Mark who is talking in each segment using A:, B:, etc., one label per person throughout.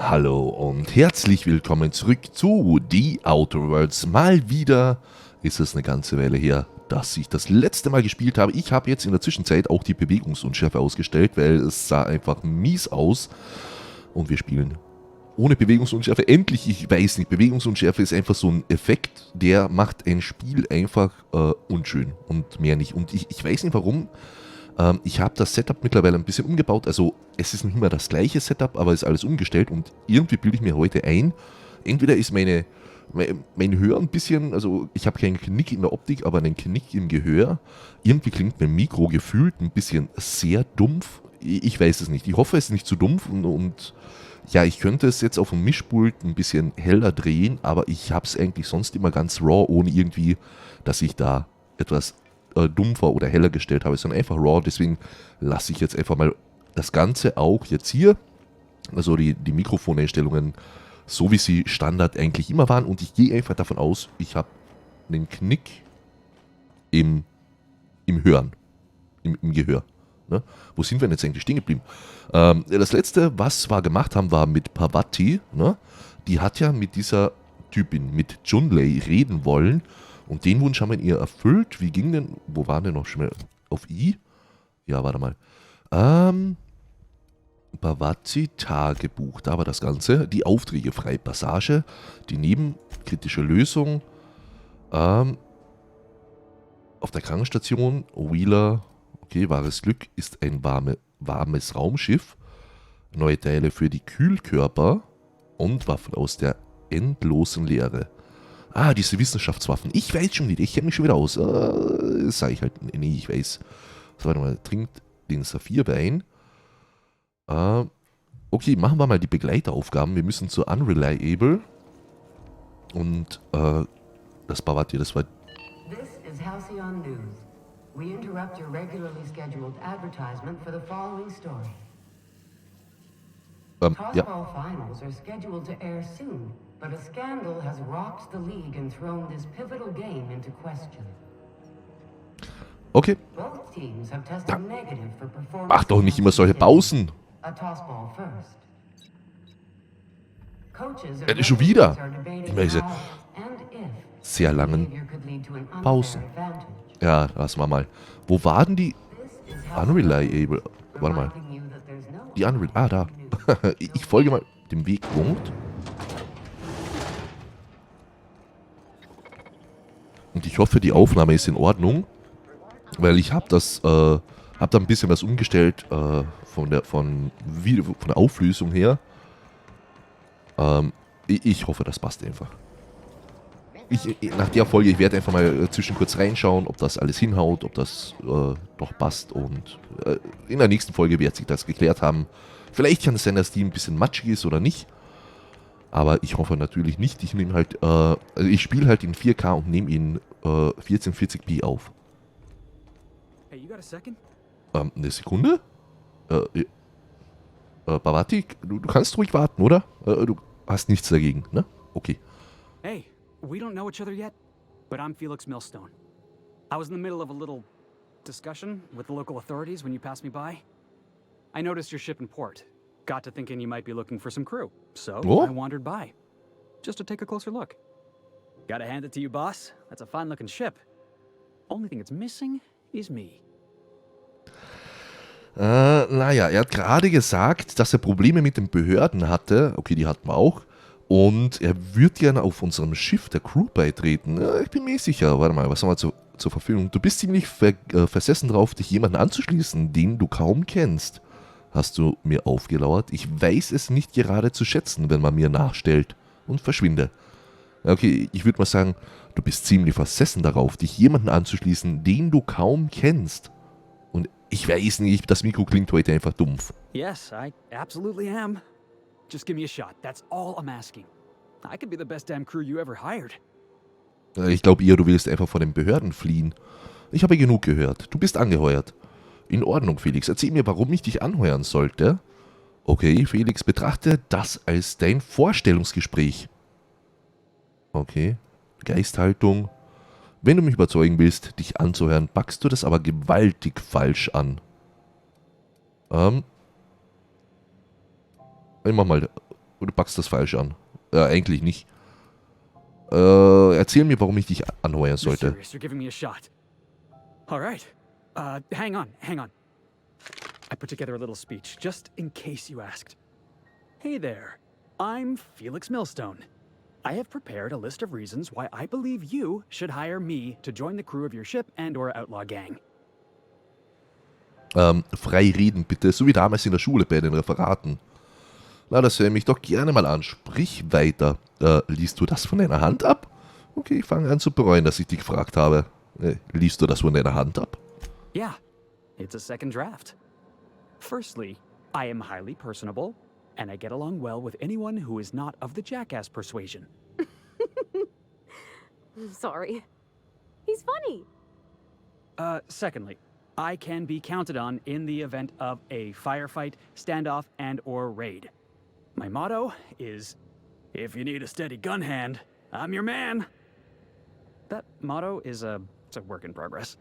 A: Hallo und herzlich willkommen zurück zu The Outer Worlds. Mal wieder ist es eine ganze Weile her, dass ich das letzte Mal gespielt habe. Ich habe jetzt in der Zwischenzeit auch die Bewegungsunschärfe ausgestellt, weil es sah einfach mies aus. Und wir spielen ohne Bewegungsunschärfe. Endlich, ich weiß nicht, Bewegungsunschärfe ist einfach so ein Effekt, der macht ein Spiel einfach unschön und mehr nicht. Und ich weiß nicht warum. Ich habe das Setup mittlerweile ein bisschen umgebaut, also es ist nicht mehr das gleiche Setup, aber es ist alles umgestellt und irgendwie bilde ich mir heute ein, entweder ist mein Hör ein bisschen, also ich habe keinen Knick in der Optik, aber einen Knick im Gehör. Irgendwie klingt mein Mikro gefühlt ein bisschen sehr dumpf. Ich weiß es nicht. Ich hoffe, es ist nicht zu dumpf und ja, ich könnte es jetzt auf dem Mischpult ein bisschen heller drehen, aber ich habe es eigentlich sonst immer ganz raw, ohne irgendwie, dass ich da etwas dumpfer oder heller gestellt habe, sondern einfach raw. Deswegen lasse ich jetzt einfach mal das Ganze auch jetzt hier, also die Mikrofoneinstellungen, so wie sie Standard eigentlich immer waren. Und ich gehe einfach davon aus, ich habe einen Knick im Hören, im Gehör. Ne? Wo sind wir denn jetzt eigentlich stehen geblieben? Das letzte, was wir gemacht haben, war mit Parvati. Ne? Die hat ja mit dieser Typin, mit Junlei, reden wollen. Und den Wunsch haben wir ihr erfüllt. Wie ging denn, wo waren denn noch schon mal auf I? Ja, warte mal. Parvati Tagebuch, da war das Ganze. Die Aufträge freie Passage, die nebenkritische Lösung. Auf der Krankenstation, Wheeler, okay, wahres Glück ist ein warmes Raumschiff. Neue Teile für die Kühlkörper und Waffen aus der endlosen Leere. Ah, diese Wissenschaftswaffen. Ich weiß schon nicht, ich kenne mich schon wieder aus. Sag ich halt, nee, ich weiß. So, warte mal, trinkt den Saphirwein. Okay, machen wir mal die Begleiteraufgaben. Wir müssen zu Unreliable. Und, das Parvati, das war...
B: This is Halcyon News. We interrupt your regularly scheduled advertisement for the following story.
A: ja.
B: Tossball finals are scheduled to air soon, but a scandal has rocked the league and thrown this pivotal game into question.
A: Okay.
B: Both teams have tested
A: Ja.
B: negative for performance.
A: Mach doch nicht immer solche Pausen.
B: A tossball first. Coaches
A: Ja, schon wieder.
B: are debating
A: Immer diese
B: how and if
A: sehr langen
B: behavior could lead to an unfair
A: Pausen.
B: advantage.
A: Ja, lassen wir mal. Wo waren die
B: This is
A: Unreliable? Warte mal.
B: reminding you that there's no
A: Die Unreliable. Ah, da. Ich folge mal dem Wegpunkt. Und ich hoffe, die Aufnahme ist in Ordnung. Weil ich habe da ein bisschen was umgestellt von der Auflösung her. Ich hoffe, das passt einfach. Nach der Folge, ich werde einfach mal zwischen kurz reinschauen, ob das alles hinhaut, ob das doch passt. Und in der nächsten Folge wird sich das geklärt haben. Vielleicht kann es sein, dass die ein bisschen matschig ist oder nicht. Aber ich hoffe natürlich nicht. Ich nehme halt, also ich spiele halt in 4K und nehme ihn 1440p auf.
C: Hey, you got a second?
A: Eine Sekunde? Parvati, du kannst ruhig warten, oder? Du hast nichts dagegen, ne? Okay.
C: Hey, we don't know each other yet, but I'm Felix Millstone. I was in the middle of a little discussion with the local authorities when you passed me by. I noticed your ship in port. Got to thinking you might be looking for some crew, so
A: Oh?
C: I wandered by, just to take a closer look. Gotta hand it to you, boss. That's a fine-looking ship. Only thing it's missing is me.
A: Naja, er hat gerade gesagt, dass er Probleme mit den Behörden hatte. Okay, die hatten wir auch. Und er würde gerne auf unserem Schiff der Crew beitreten. Ich bin mir sicher. Warte mal, was haben wir zur Verfügung? Du bist ziemlich versessen drauf, dich jemanden anzuschließen, den du kaum kennst. Hast du mir aufgelauert? Ich weiß es nicht gerade zu schätzen, wenn man mir nachstellt. Und verschwinde. Okay, ich würde mal sagen, du bist ziemlich versessen darauf, dich jemanden anzuschließen, den du kaum kennst. Und ich weiß nicht, das Mikro klingt heute einfach dumpf.
C: Yes, I absolutely am. Just give me a shot. That's all I'm asking. I could be the best damn crew you ever hired.
A: Ich glaube eher, du willst einfach vor den Behörden fliehen. Ich habe genug gehört. Du bist angeheuert. In Ordnung, Felix. Erzähl mir, warum ich dich anheuern sollte. Okay, Felix, betrachte das als dein Vorstellungsgespräch. Okay. Geisthaltung. Wenn du mich überzeugen willst, dich anzuhören, packst du das aber gewaltig falsch an. Ich mach mal Du packst das falsch an. Eigentlich nicht. Erzähl mir, warum ich dich anheuern
C: You're
A: sollte.
C: serious. You're giving me a shot. All right. Hang on. I put together a little speech, just in case you asked. Hey there. I'm Felix Millstone. I have prepared a list of reasons why I believe you should hire me to join the crew of your ship and/or outlaw gang.
A: Frei reden bitte, so wie damals in der Schule bei den Referaten. Na, das höre mich doch gerne mal an. Sprich weiter. Liest du das von deiner Hand ab? Okay, ich fange an zu bereuen, dass ich dich gefragt habe. Liest du das von deiner Hand ab?
C: Yeah, it's a second draft. Firstly, I am highly personable, and I get along well with anyone who is not of the jackass persuasion.
D: Sorry. He's funny.
C: Secondly, I can be counted on in the event of a firefight, standoff, and/or raid. My motto is, if you need a steady gun hand, I'm your man. That motto is it's a work in progress.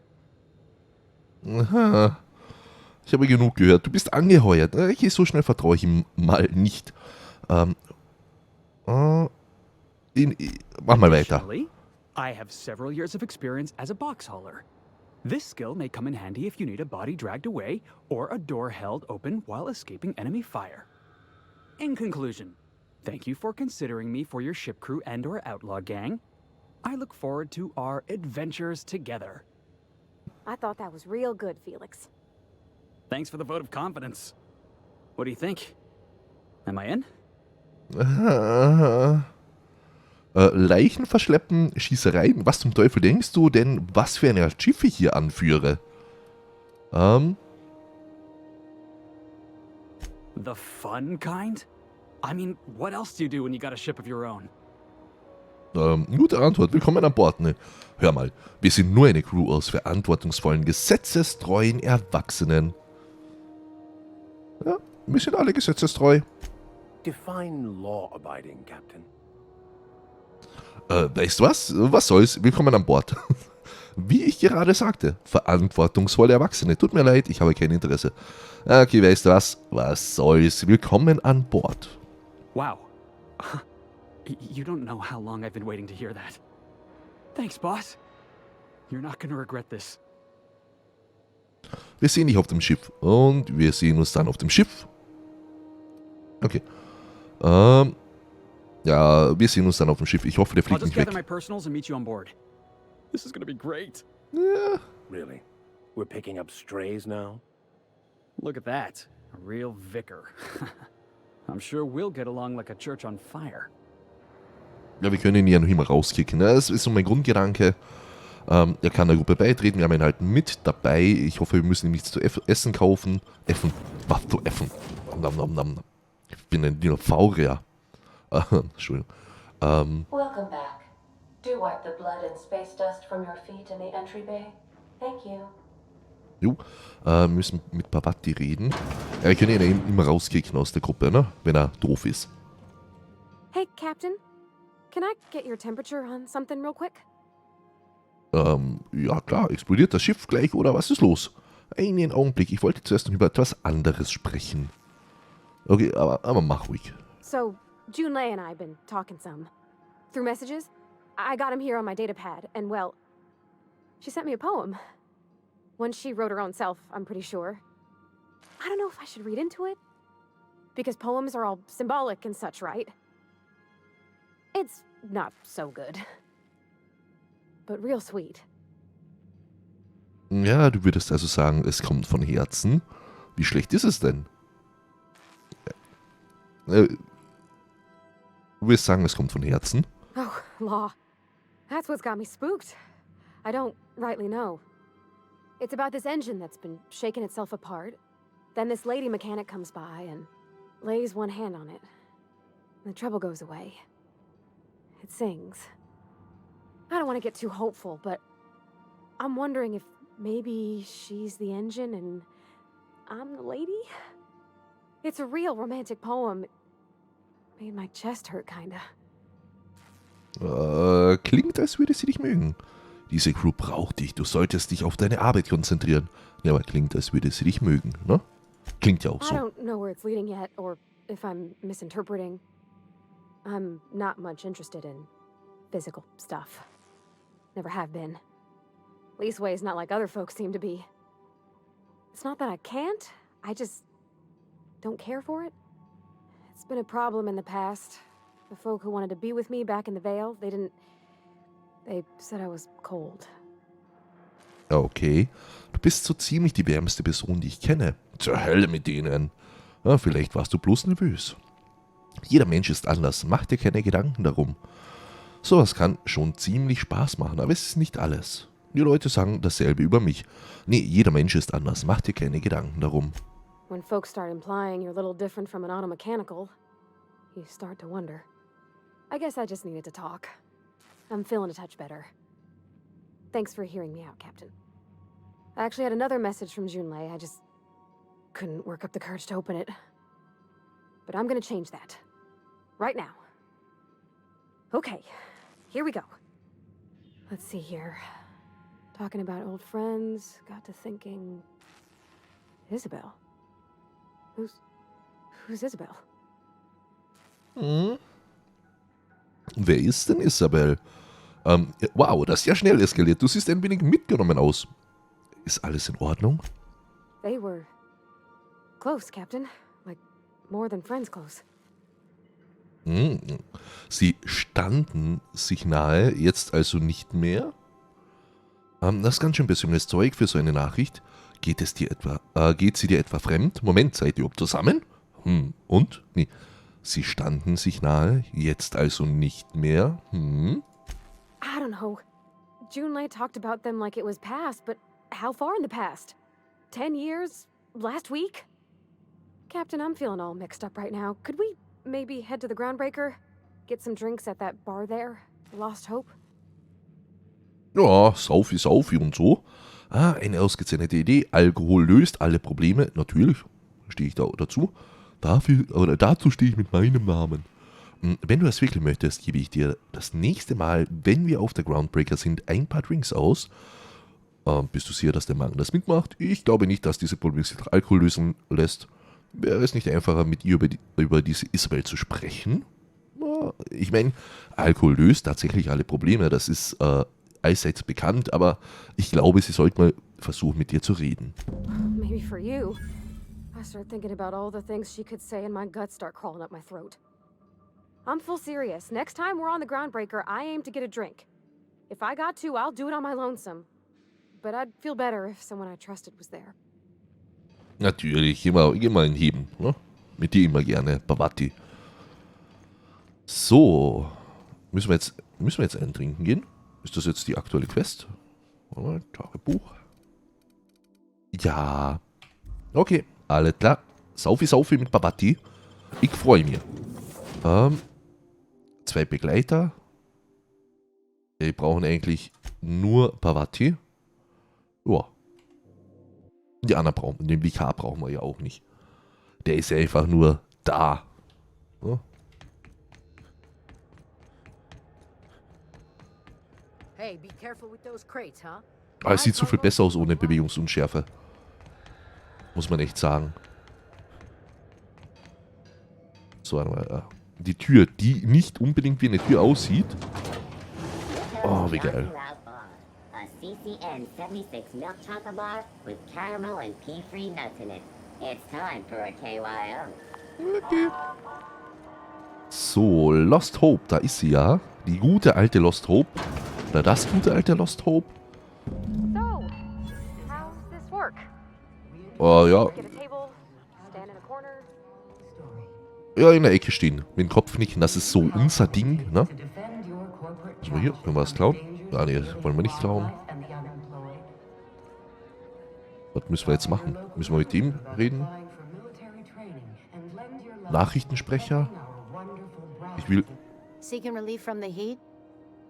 A: Aha. Ich habe genug gehört. Du bist angeheuert. Okay, so schnell vertraue ich ihm mal nicht. Mach mal weiter.
C: Additionally, I have several years of experience as a box hauler. This skill may come in handy if you need a body dragged away or a door held open while escaping enemy fire. In conclusion, thank you for considering me for your ship crew and/or outlaw gang. I look forward to our adventures together.
D: I thought that was real good, Felix.
C: Thanks for the vote of confidence. What do you think? Am I in?
A: Leichen verschleppen, Schießereien. Was zum Teufel denkst du denn, was für eine Schiff ich hier anführe?
C: The fun kind? I mean, what else do you do when you got a ship of your own?
A: Gute Antwort. Willkommen an Bord. Ne? Hör mal, wir sind nur eine Crew aus verantwortungsvollen, gesetzestreuen Erwachsenen. Ja, wir sind alle gesetzestreu.
E: Define law-abiding, Captain.
A: Weißt du was? Was soll's? Willkommen an Bord. Wie ich gerade sagte, verantwortungsvolle Erwachsene. Tut mir leid, ich habe kein Interesse. Okay, weißt du was? Was soll's? Willkommen an Bord.
C: Wow. You don't know how long I've been waiting to hear that. Thanks, boss. You're not gonna regret this.
A: Wir sehen dich auf dem Schiff. Und wir sehen uns dann auf dem Schiff. Okay. Ja, wir sehen uns dann auf dem Schiff. Ich hoffe, der
C: I'll
A: fliegt
C: just
A: nicht
C: gather my
A: weg.
C: personals and meet you on board. This is gonna be great.
A: Ja.
E: Really? We're picking up strays now?
C: Look at that. A real vicar. I'm sure we'll get along like a church on fire.
A: Ja, wir können ihn ja noch immer rauskicken. Das ist so mein Grundgedanke. Er kann der Gruppe beitreten. Wir haben ihn halt mit dabei. Ich hoffe, wir müssen ihm nichts zu essen kaufen. Was zu essen? Ich bin ein Dinosaurier. Entschuldigung.
F: Welcome back. Do wipe the blood and space dust from your feet in the entry bay. Thank you.
A: Jo, wir müssen mit Pavati reden. Ja, wir können ihn immer rauskicken aus der Gruppe, ne? Wenn er doof ist.
D: Hey, Captain. Can I get your temperature on something real quick?
A: Ja klar, explodiert das Schiff gleich oder was ist los? Einen Augenblick, ich wollte zuerst noch über etwas anderes sprechen. Okay, aber mach ruhig.
D: So, Junlei and I have been talking some. Through messages? I got him here on my datapad, and well, she sent me a poem. One she wrote her own self, I'm pretty sure. I don't know if I should read into it. Because poems are all symbolic and such, right? It's not so good. But real sweet.
A: Ja, du würdest also sagen, es kommt von Herzen. Wie schlecht ist es denn? Du würdest sagen, es kommt von Herzen?
D: Oh, law. That's what's got me spooked. I don't rightly know. It's about this engine that's been shaking itself apart. Then this lady mechanic comes by and lays one hand on it. The trouble goes away. It sings. I don't want to get too hopeful, but I'm wondering if maybe she's the engine and I'm the lady? It's a real romantic poem. It made my chest hurt, kinda.
A: Klingt, als würde sie dich mögen. Diese Crew braucht dich. Du solltest dich auf deine Arbeit konzentrieren. Ja, aber klingt, als würde sie dich mögen, ne? Klingt ja auch
D: I
A: so.
D: don't know where it's leading yet, or if I'm misinterpreting. I'm not much interested in physical stuff. Never have been. Leastways not like other folks seem to be. It's not that I can't, I just don't care for it. It's been a problem in the past. The folk who wanted to be with me back in the Vale, they said I was cold.
A: Okay. Du bist so ziemlich die wärmste Person, die ich kenne. Zur Hölle mit denen. Ja, vielleicht warst du bloß nervös. Jeder Mensch ist anders, mach dir keine Gedanken darum. Sowas kann schon ziemlich Spaß machen, aber es ist nicht alles. Die Leute sagen dasselbe über mich. Nee, jeder Mensch ist anders, mach dir keine Gedanken darum.
D: When folks start implying you're a little different from an automechanical, you start to wonder. I guess I just needed to talk. I'm feeling a touch better. Thanks for hearing me out, Captain. I actually had another message from Junlei. I just couldn't work up the courage to open it. But I'm gonna change that. Right now. Okay, here we go. Let's see here. Talking about old friends, got to thinking... Isabel? Who's Isabel?
A: Hm? Wer ist denn Isabel? Wow, das ist ja schnell eskaliert. Du siehst ein wenig mitgenommen aus. Ist alles in Ordnung?
D: They were close, Captain. Like, more than friends close.
A: Hm. Sie standen sich nahe, jetzt also nicht mehr? Das ist ganz schön besonderes Zeug für so eine Nachricht. Geht sie dir etwa fremd? Moment, seid ihr zusammen? Und? Nee. Sie standen sich nahe, jetzt also nicht mehr?
D: I don't know. Junlei talked about them like it was past, but how far in the past? 10 years? Last week? Captain, I'm feeling all mixed up right now. Could we maybe head to the Groundbreaker? Get some drinks at that bar there? Lost Hope?
A: Ja, Saufi und so. Eine ausgezeichnete Idee. Alkohol löst alle Probleme. Natürlich, stehe ich da dazu. Dazu stehe ich mit meinem Namen. Wenn du das wirklich möchtest, gebe ich dir das nächste Mal, wenn wir auf der Groundbreaker sind, ein paar Drinks aus. Bist du sicher, dass der Mann das mitmacht? Ich glaube nicht, dass diese Probleme sich durch Alkohol lösen lässt. Wäre es nicht einfacher, mit ihr über diese Isabel zu sprechen? Ich meine, Alkohol löst tatsächlich alle Probleme. Das ist allseits bekannt, aber ich glaube, sie sollte mal versuchen, mit dir zu reden.
D: Maybe for you. I start thinking about all the things she could say and my guts start crawling up my throat. I'm full serious. Next time we're on the Groundbreaker, I aim to get a drink. If I got to, I'll do it on my lonesome. But I'd feel better if someone I trusted was there.
A: Natürlich, immer einen Heben. Ne? Mit dir immer gerne, Bavati. So, müssen wir jetzt einen trinken gehen? Ist das jetzt die aktuelle Quest? Tagebuch. Ja. Okay, alles klar. Saufi mit Bavati. Ich freue mich. 2 Begleiter. Wir brauchen eigentlich nur Bavati. Ja. Die anderen brauchen, den Vikar brauchen wir ja auch nicht. Der ist ja einfach nur da. Ja.
G: Hey, be careful with those crates, huh?
A: Aber es sieht so viel besser aus ohne Bewegungsunschärfe. Muss man echt sagen. So, die Tür, die nicht unbedingt wie eine Tür aussieht. Oh, wie geil.
H: A CCN 76 milk chocolate bar with caramel and pea-free nuts in it. It's time for a KYO.
A: Okay. So, Lost Hope, da ist sie ja. Die gute alte Lost Hope. Oder das gute alte Lost Hope.
D: So, how's this work?
A: Oh ja.
D: Get a table, stand in a corner.
A: Ja, in der Ecke stehen. Mit dem Kopf nicken, das ist so unser Ding, ne? So, hier, können wir was klauen? Ja, nee, wollen wir nicht klauen. Was müssen wir jetzt machen? Müssen wir mit ihm reden? Nachrichtensprecher? Ich will...
G: Seeking relief from the heat?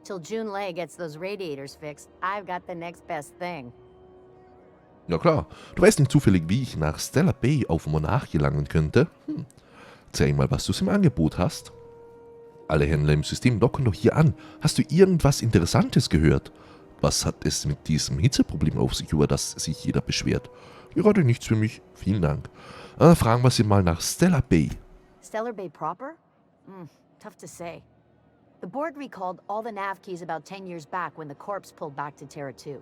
G: Till Junlei gets those radiators fixed, I've got the next best thing.
A: Ja klar. Du weißt nicht zufällig, wie ich nach Stellar Bay auf Monarch gelangen könnte? Zeig mal, was du im Angebot hast. Alle Händler im System docken doch hier an. Hast du irgendwas Interessantes gehört? Was hat es mit diesem Hitzeproblem auf sich, über das sich jeder beschwert? Gerade nichts für mich. Vielen Dank. Fragen wir sie mal nach Stellar Bay.
G: Stellar Bay proper? Tough to say. The board recalled all the nav keys about 10 years back when the corpse pulled back to Terra 2.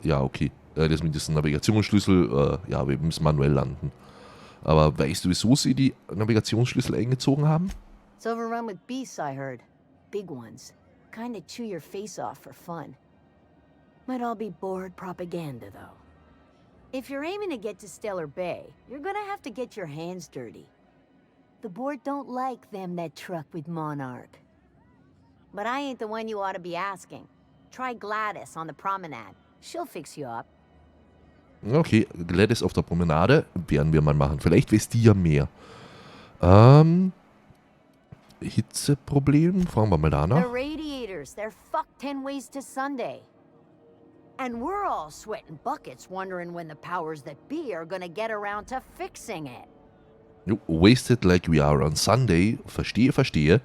A: Ja, okay. Das mit diesem Navigationsschlüssel, ja, wir müssen manuell landen. Aber weißt du, wieso sie die Navigationsschlüssel eingezogen haben?
G: It's overrun with beasts, I heard. Big ones. Kinda chew your face off for fun. Might all be board propaganda, though. If you're aiming to get to Stellar Bay, you're gonna have to get your hands dirty. The board don't like them that truck with Monarch. But I ain't the one you ought to be asking. Try Gladys on the promenade. She'll fix you up.
A: Okay, Gladys auf der Promenade werden wir mal machen. Vielleicht weiß die ja mehr. Hitzeproblem, fragen wir mal
G: The
A: danach.
G: radiators, they're fucked 10 ways to Sunday. And we're all sweating buckets wondering when the powers that be are gonna get around to fixing it.
A: Jo, wasted like we are on Sunday. Verstehe, verstehe.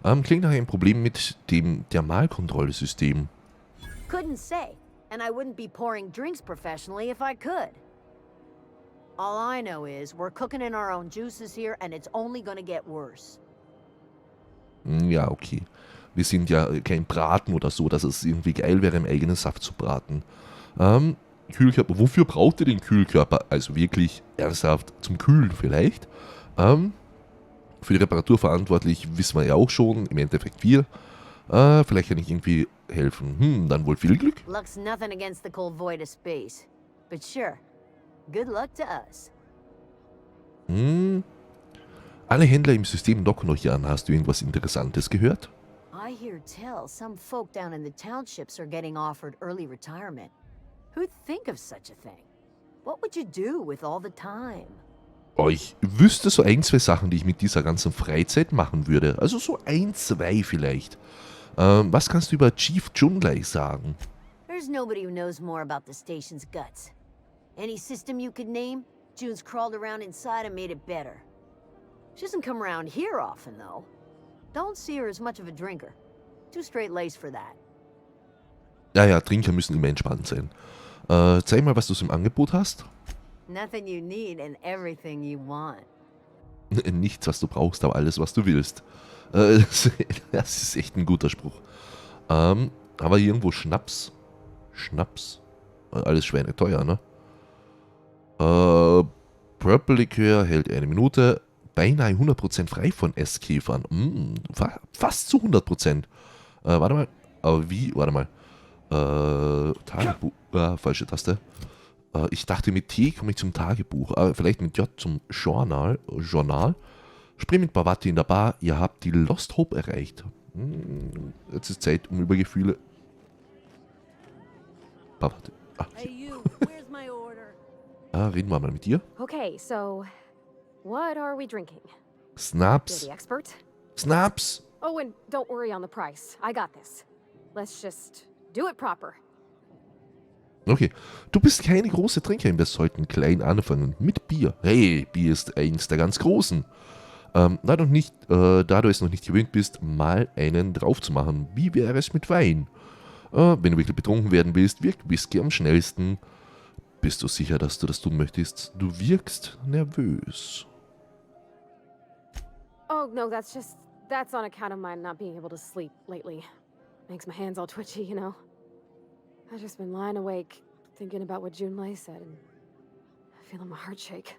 A: Klingt nach einem Problem mit dem Thermalkontrollsystem.
G: Couldn't say, and I wouldn't be pouring drinks professionally if I could. All I know is we're cooking in our own juices here and it's only gonna get worse.
A: Ja, okay. Wir sind ja kein Braten oder so, dass es irgendwie geil wäre, im eigenen Saft zu braten. Kühlkörper. Wofür braucht ihr den Kühlkörper? Also wirklich ernsthaft zum Kühlen vielleicht. Für die Reparatur verantwortlich wissen wir ja auch schon. Im Endeffekt wir. Vielleicht kann ich irgendwie helfen. Dann wohl viel Glück.
G: Luck's nothing against the cold void of space. But sure, good luck to us.
A: Alle Händler im System docken euch an. Hast du irgendwas Interessantes gehört?
G: I hear tell some folk down in the townships are getting offered early retirement. Who'd think of such a thing? What would you do with all the time?
A: Ich wüsste so ein, zwei Sachen, die ich mit dieser ganzen Freizeit machen würde. Also so ein, zwei vielleicht. Was kannst du über Chief Junlei sagen?
G: There's nobody who knows more about the station's guts. Any system you could name, June's crawled around inside and made it better. She doesn't come around here often, though. Don't see her as much of a drinker. Too straight-laced for that.
A: Ja, Trinker müssen immer entspannt sein. Zeig mal, was du im Angebot hast.
G: Nothing you need and everything you want.
A: Nichts, was du brauchst, aber alles, was du willst. Das ist echt ein guter Spruch. Aber hier irgendwo Schnaps. Schnaps. Alles schweineteuer, ne? Purple Likör hält 1 Minute. Beinahe 100% frei von Esskäfern. Fast zu 100%. Warte mal. Aber wie? Warte mal. Tagebuch. Falsche Taste. Ich dachte, mit T komme ich zum Tagebuch. Vielleicht mit J zum Journal. Sprich mit Bavati in der Bar. Ihr habt die Lost Hope erreicht. Jetzt ist Zeit, um über Gefühle. Bavati.
G: Hey you, where's my order?
A: Reden wir mal mit dir.
D: Okay, so what are we drinking? You're
A: Snaps.
D: the expert?
A: Snaps.
D: Oh, and don't worry on the price. I got this. Let's just do it proper.
A: Okay, du bist keine große Trinkerin, wir sollten klein anfangen mit Bier. Hey, Bier ist eins der ganz großen. Da du es noch nicht gewöhnt bist, mal einen drauf zu machen. Wie wäre es mit Wein? Wenn du wirklich betrunken werden willst, wirkt Whisky am schnellsten. Bist du sicher, dass du das tun möchtest? Du wirkst nervös.
D: Oh, no, that's on account of my not being able to sleep lately. Makes my hands all twitchy, you know? I've just been lying awake, thinking about what Junlei said, and feeling my heart shake.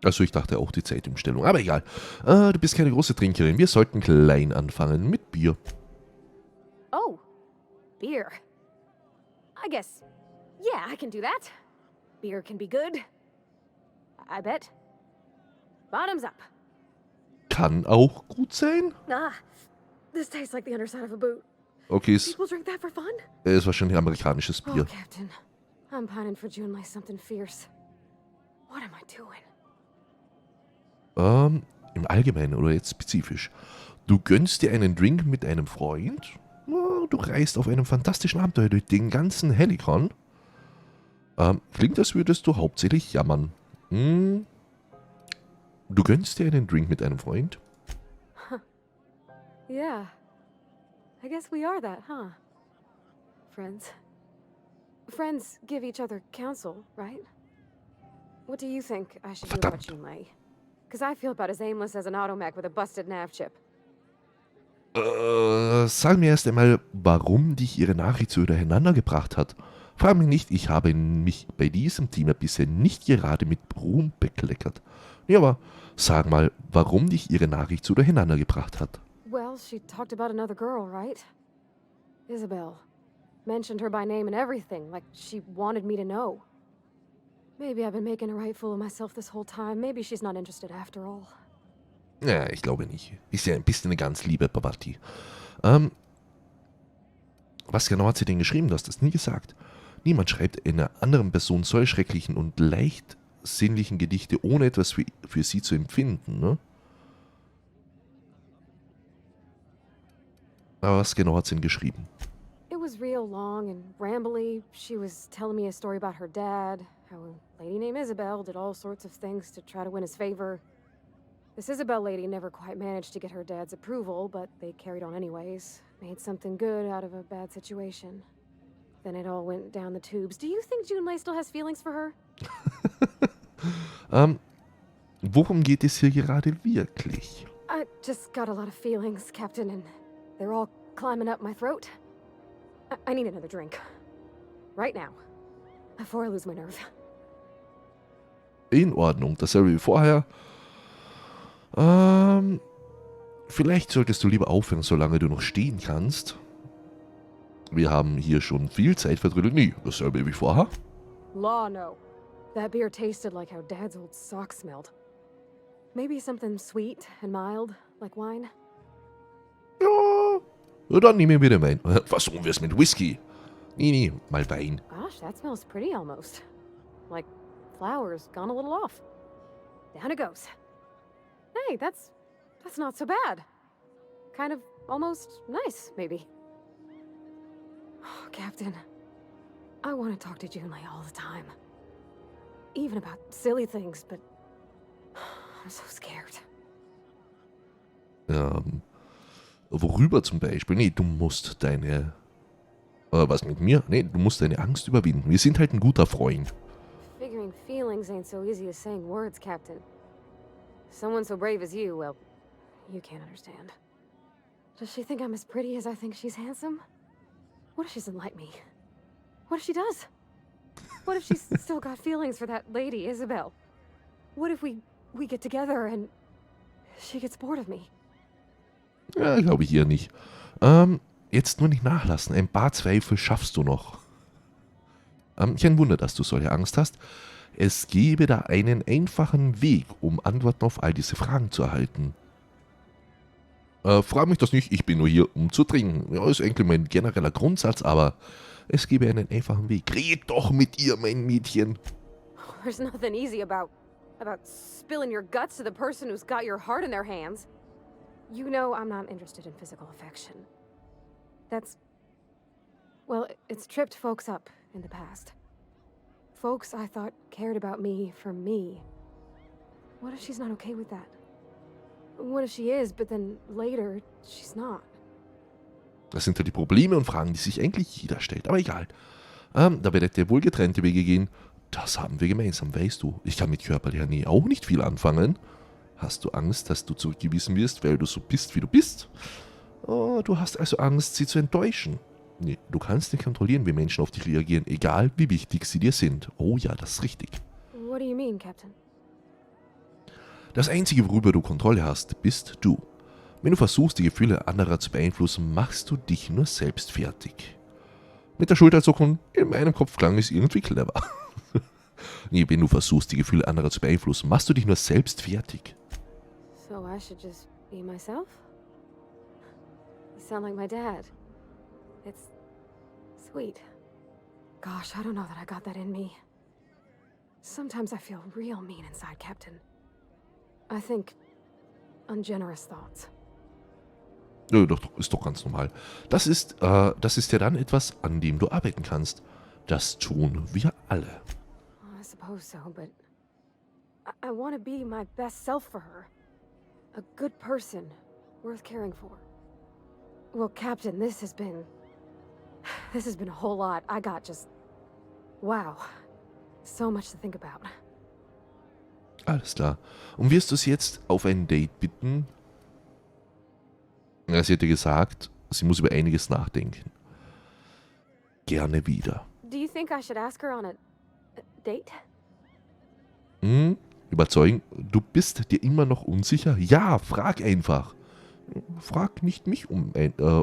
A: Also ich dachte auch die Zeitumstellung, aber egal. Du bist keine große Trinkerin, wir sollten klein anfangen mit Bier.
D: Oh, beer. I guess, yeah, I can do that. Beer can be good. I bet. Bottoms up.
A: Kann auch gut sein.
D: This tastes like the underside of a boot.
A: Okay,
D: People drink that for fun?
A: ist wahrscheinlich amerikanisches
D: Oh,
A: Bier.
D: Captain. I'm pining for Junlei something fierce. What am I doing?
A: Im Allgemeinen oder jetzt spezifisch. Du gönnst dir einen Drink mit einem Freund. Du reist auf einem fantastischen Abenteuer durch den ganzen Helikon. Klingt, als würdest du hauptsächlich jammern. Du gönnst dir einen Drink mit einem Freund?
D: Yeah. I guess we are that, huh? Friends. Friends give each other counsel, right? What do you think I should do about
A: Verdammt.
D: Junlei? Because I feel about as aimless as an automech with a busted nav chip.
A: Sag mir erst einmal, warum dich ihre Nachricht so durcheinander gebracht hat. Frag mich nicht, ich habe mich bei diesem Thema bisher nicht gerade mit Ruhm bekleckert. Nee, aber sag mal, warum dich ihre Nachricht so durcheinander gebracht hat.
D: Well, she talked about another girl, right? Isabel. Mentioned her by name and everything, like she wanted me to know. Maybe I've been making a right fool of myself this whole time. Maybe she's not interested after all.
A: Ja, ich glaube nicht. Ist ja ein bisschen eine ganz liebe Babati. Was genau hat sie denn geschrieben? Du hast das nie gesagt. Niemand schreibt einer anderen Person solch schrecklichen und leichtsinnlichen Gedichte, ohne etwas für sie zu empfinden, ne? Aber was genau hat sie denn geschrieben?
D: It was real long and rambly. She was telling me a story about her dad, how a lady named Isabel did all sorts of things to try to win his favor. This Isabel lady never quite managed to get her dad's approval, but they carried on anyways. Made something good out of a bad situation. Then it all went down the tubes. Do you think Junlei still has feelings for her?
A: Worum geht es hier gerade wirklich?
D: I just got a lot of feelings, Captain, and they're all climbing up my throat. I need another drink. Right now. Before I lose my nerve.
A: In Ordnung, dasselbe wie vorher. Vielleicht solltest du lieber aufhören, solange du noch stehen kannst. Wir haben hier schon viel Zeit vertrödelt. Nee, dasselbe wie vorher.
D: Law, no. That beer tasted like how Dad's old socks smelled. Maybe something sweet and mild, like wine?
A: Ja, dann nehmen wir den Wein. Versuchen wir es mit Whisky. Nee, mal Wein.
D: Gosh, that smells pretty almost. Like flowers gone a little off. Down it goes. Hey, that's not so bad. Kind of almost nice, maybe. Oh, Captain, I want to talk to Junlei all the time. Even about silly things, but I'm so scared.
A: Worüber zum Beispiel? Nee, du musst deine... was mit mir? Nee, du musst deine Angst überwinden. Wir sind halt ein guter Freund.
D: Figuring feelings ain't so easy as saying words, Captain. Someone so brave as you, well, you can't understand. Does she think I'm as pretty as I think she's handsome? What if she doesn't like me? What if she does? What if she's still got feelings for that lady, Isabel? What if we get together and she gets bored of me?
A: Ja, glaube ich eher nicht. Jetzt nur nicht nachlassen. Ein paar Zweifel schaffst du noch. Kein Wunder, dass du solche Angst hast. Es gäbe da einen einfachen Weg, um Antworten auf all diese Fragen zu erhalten. Frag mich das nicht, ich bin nur hier, um zu trinken. Ja, ist eigentlich mein genereller Grundsatz, aber es gäbe einen einfachen Weg. Red doch mit ihr, mein Mädchen.
D: There's nothing easy about spilling your guts to the person who's got your heart in their hands. You know I'm not interested in physical affection. Well, it's tripped folks up in the past. Folks I thought cared about me for me. What if she's not okay with that? What if she is, but then later she's not?
A: Das sind ja die Probleme und Fragen, die sich eigentlich jeder stellt. Aber egal. Da werdet ihr wohl getrennte Wege gehen. Das haben wir gemeinsam, weißt du. Ich kann mit körperlicher Nähe auch nicht viel anfangen. Hast du Angst, dass du zurückgewiesen wirst, weil du so bist, wie du bist? Oh, du hast also Angst, sie zu enttäuschen. Nee, du kannst nicht kontrollieren, wie Menschen auf dich reagieren, egal wie wichtig sie dir sind. Oh ja, das ist richtig.
D: What do you mean, Captain?
A: Das Einzige, worüber du Kontrolle hast, bist du. Wenn du versuchst, die Gefühle anderer zu beeinflussen, machst du dich nur selbst fertig. Mit der Schulterzuckung, in meinem Kopf klang es irgendwie clever. Nee, wenn du versuchst, die Gefühle anderer zu beeinflussen, machst du dich nur selbst fertig.
D: So I should just be myself? You sound like my dad. It's sweet. Gosh, I don't know that I got that in me. Sometimes I feel real mean inside, Captain. I think ungenerous thoughts.
A: Ja, doch, ist doch ganz normal. Das ist ja dann etwas, an dem du arbeiten kannst. Das tun wir alle.
D: I suppose so, but I want to be my best self for her. A good person, worth caring for. Well, Captain, this has been a whole lot. I got just... Wow. So much to think about.
A: Alles klar. Und wirst du sie jetzt auf ein Date bitten? Ja, sie hätte gesagt, sie muss über einiges nachdenken. Gerne wieder.
D: Do you think I should ask her on a date?
A: Überzeugen, du bist dir immer noch unsicher? Ja, frag einfach. Frag nicht mich um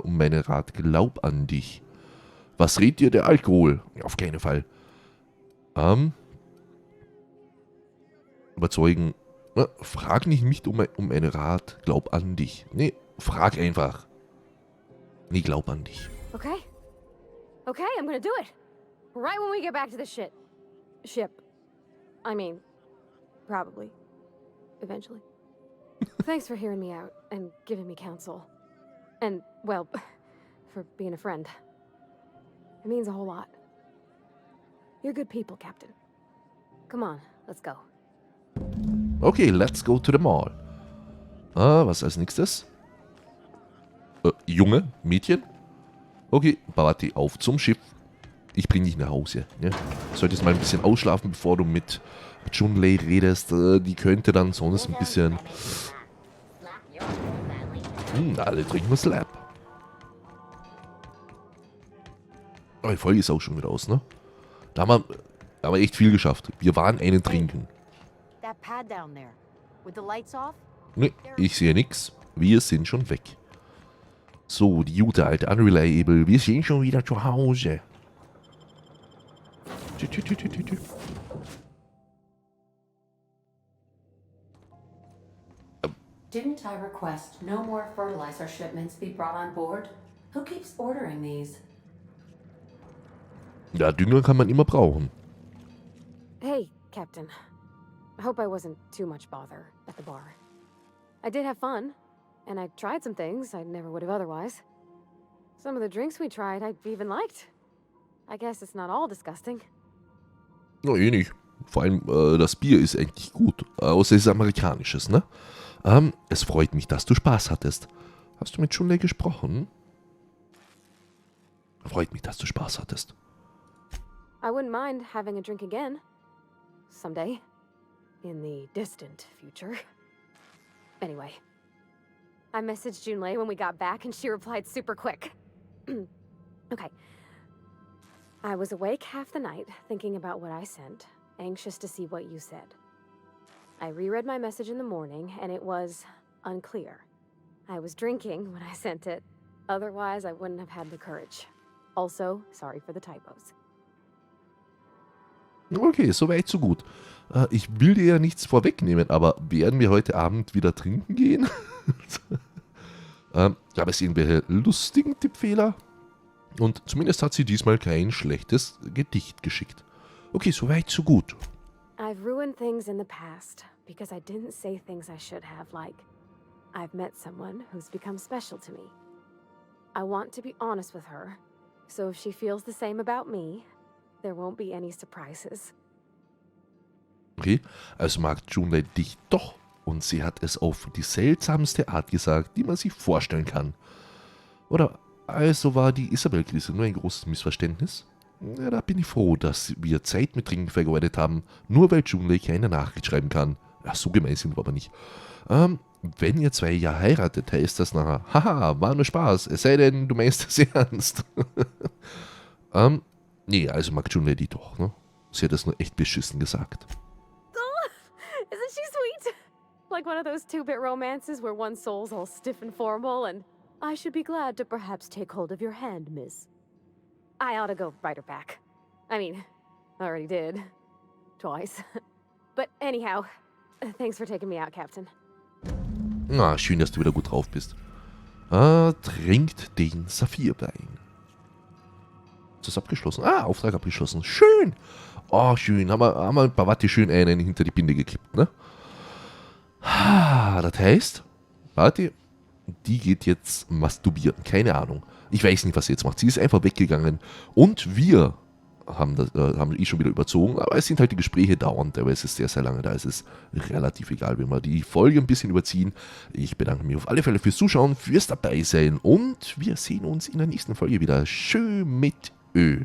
A: meinen Rat, glaub an dich. Was rät dir der Alkohol? Auf keinen Fall. Überzeugen, frag nicht mich um einen Rat, glaub an dich. Nee, frag einfach. Nee, glaub an dich.
D: Okay. Okay, I'm gonna do it. Right when we get back to the ship. I mean, probably. Eventually. Thanks for hearing me out and giving me counsel. And, well, for being a friend. It means a whole lot. You're good people, Captain. Come on, let's go.
A: Okay, let's go to the mall. Was als nächstes? Junge, Mädchen? Okay, Barati, auf zum Schiff. Ich bring dich nach Hause. Ne? Du solltest mal ein bisschen ausschlafen, bevor du mit Chun-Li redest. Die könnte dann sonst ein bisschen... alle trinken Slap. Oh, die Folge ist auch schon wieder aus, ne? Da haben wir echt viel geschafft. Wir waren einen trinken.
G: That pad down there, with the lights off?
A: Ne, ich sehe nix. Wir sind schon weg. So, die gute alte Unreliable. Wir sind schon wieder zu Hause.
F: Didn't I request no more fertilizer shipments be brought on board? Who keeps ordering these?
A: Ja, Dünger kann man immer brauchen.
D: Hey, Captain. I hope I wasn't too much bother at the bar. I did have fun, and I tried some things I never would have otherwise. Some of the drinks we tried I even liked. I guess it's not all disgusting.
A: No, eh nicht. Vor allem, das Bier ist eigentlich gut. Außer es ist amerikanisches, ne? Es freut mich, dass du Spaß hattest. Hast du mit Chun-Li gesprochen? Freut mich, dass du Spaß hattest.
D: I wouldn't mind having a drink again. Someday. In the distant future. Anyway. I messaged Junlei when we got back and she replied super quick. Okay. I was awake half the night, thinking about what I sent, anxious to see what you said. I reread my message in the morning, and it was unclear. I was drinking when I sent it. Otherwise, I wouldn't have had the courage. Also, sorry for the typos.
A: Okay, so weit, so gut. Ich will dir ja nichts vorwegnehmen, aber werden wir heute Abend wieder trinken gehen? Gab es irgendwelche lustigen Tippfehler? Und zumindest hat sie diesmal kein schlechtes Gedicht geschickt. Okay, so weit, so gut.
D: I've ruined things in the past because I didn't say things I should have, like, I've met someone who's become special to me. I want to be honest with her, so if she feels the same about me, there won't be any surprises.
A: Okay, also mag Junlei dich doch und sie hat es auf die seltsamste Art gesagt, die man sich vorstellen kann. Oder also war die Isabel-Krise nur ein großes Missverständnis? Ja, da bin ich froh, dass wir Zeit mit Trinken vergeudet haben, nur weil Junlei keine Nachricht schreiben kann. Ja, so gemein sind wir aber nicht. Wenn ihr zwei ja heiratet, heißt das nachher, haha, war nur Spaß, es sei denn, du meinst das ernst. Nee, also mag Junlei die doch, ne? Sie hat das nur echt beschissen gesagt.
D: Isn't she sweet? Like one of those two-bit romances where one soul's all stiff and formal and I should be glad to perhaps take hold of your hand, miss. I ought to go write her back. I mean, I already did. Twice. But anyhow, thanks for taking me out, Captain.
A: Na, schön, dass du wieder gut drauf bist. Trinkt den Saphirwein. Ist das abgeschlossen? Auftrag abgeschlossen. Schön. Oh, schön. Haben wir ein paar Watte schön einen hinter die Binde gekippt, ne? Das heißt, warte, die geht jetzt masturbieren. Keine Ahnung. Ich weiß nicht, was sie jetzt macht. Sie ist einfach weggegangen. Und wir haben schon wieder überzogen. Aber es sind halt die Gespräche dauernd. Aber es ist sehr, sehr lange. Da ist es relativ egal, wenn wir die Folge ein bisschen überziehen. Ich bedanke mich auf alle Fälle fürs Zuschauen, fürs Dabeisein. Und wir sehen uns in der nächsten Folge wieder. Schön mit Ö.